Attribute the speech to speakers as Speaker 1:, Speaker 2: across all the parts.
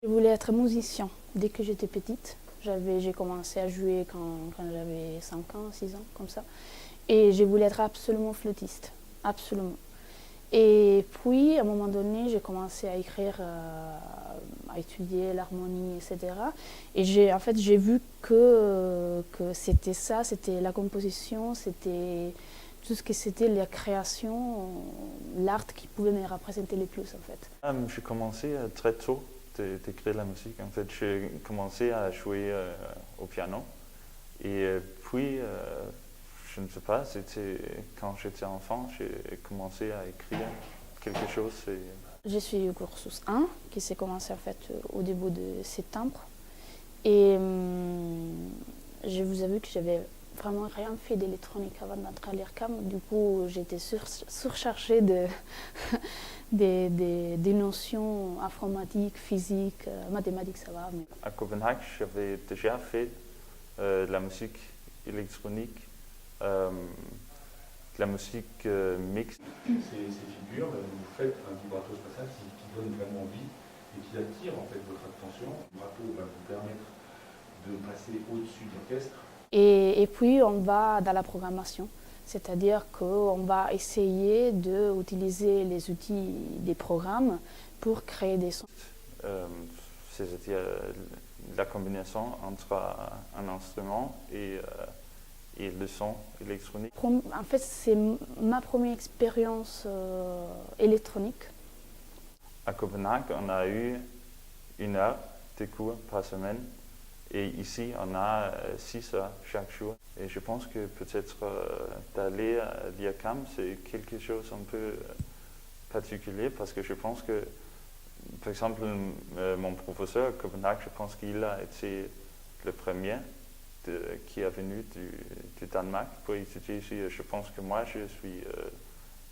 Speaker 1: Je voulais être musicien dès que j'étais petite. J'ai commencé à jouer quand j'avais 5 ans, 6 ans, comme ça. Et je voulais être absolument flûtiste, absolument. Et puis, à un moment donné, j'ai commencé à écrire, à étudier l'harmonie, etc. Et en fait, j'ai vu que c'était ça, c'était la composition, c'était tout ce que c'était la création, l'art qui pouvait me représenter le plus, en fait.
Speaker 2: J'ai commencé très tôt d'écrire la musique. En fait, j'ai commencé à jouer au piano. Et puis, je ne sais pas, c'était quand j'étais enfant, j'ai commencé à écrire quelque chose.
Speaker 1: Je suis au cursus 1, qui s'est commencé en fait au début de septembre. Et je vous avoue que j'avais vraiment rien fait d'électronique avant d'entrer à l'IRCAM. Du coup, j'étais surchargée des notions informatiques, physiques, mathématiques, ça va. Mais...
Speaker 2: À Copenhague, j'avais déjà fait de la musique électronique, de la musique mixte.
Speaker 3: Ces figures, vous faites un vibrato spatial qui donne vraiment envie et qui attire en fait votre attention. Le vibrato va vous permettre de passer au-dessus de l'orchestre.
Speaker 1: Et puis on va dans la programmation, c'est-à-dire qu'on va essayer d'utiliser les outils des programmes pour créer des sons.
Speaker 2: C'est-à-dire la combinaison entre un instrument et le son électronique.
Speaker 1: En fait, c'est ma première expérience électronique.
Speaker 2: À Copenhague, on a eu 1 heure de cours par semaine. Et ici, on a 6 heures chaque jour. Et je pense que peut-être d'aller à l'IRCAM, c'est quelque chose un peu particulier parce que je pense que, par exemple, mon professeur à Copenhague, je pense qu'il a été le premier qui est venu du Danemark pour étudier ici. Je pense que moi, je suis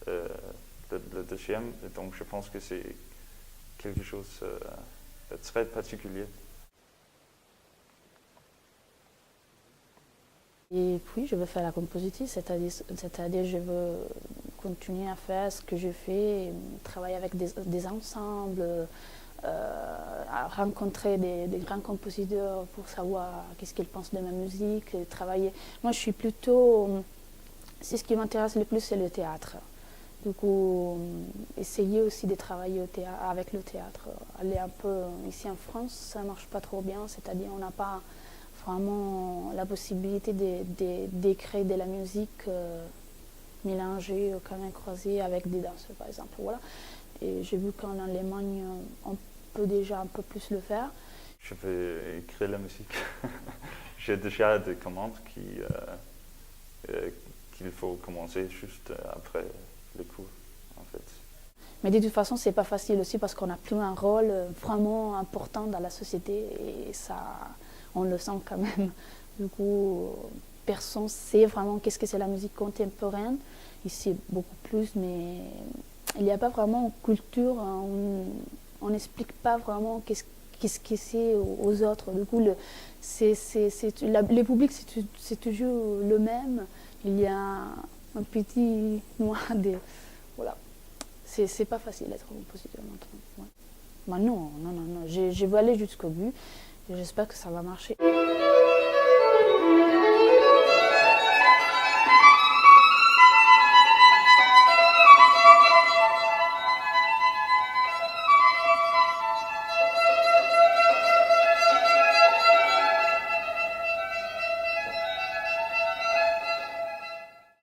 Speaker 2: le deuxième. Donc, je pense que c'est quelque chose de très particulier.
Speaker 1: Et puis, je veux faire la composition, c'est-à-dire je veux continuer à faire ce que je fais, travailler avec des ensembles, à rencontrer des grands compositeurs pour savoir qu'est-ce qu'ils pensent de ma musique, travailler. Moi, je suis plutôt... Ce qui m'intéresse le plus, c'est le théâtre. Du coup, essayer aussi de travailler avec le théâtre. Aller un peu ici en France, ça ne marche pas trop bien, c'est-à-dire on n'a pas vraiment la possibilité d'écrire de la musique mélangée, quand même croisée avec des danseurs par exemple. Voilà. Et j'ai vu qu'en Allemagne, on peut déjà un peu plus le faire.
Speaker 2: Je vais écrire la musique. J'ai déjà des commandes qu'il faut commencer juste après le cours, en fait.
Speaker 1: Mais de toute façon, c'est pas facile aussi parce qu'on a plus un rôle vraiment important dans la société et ça... on le sent quand même. Du coup, personne ne sait vraiment qu'est-ce que c'est la musique contemporaine. Ici, beaucoup plus, mais il n'y a pas vraiment une culture, on n'explique pas vraiment qu'est-ce que c'est aux autres. Du coup, le public, c'est toujours le même. Il y a un petit noir de... Voilà. C'est pas facile d'être compositeur maintenant. Ouais. Mais non, je veux aller jusqu'au but. J'espère que ça va marcher.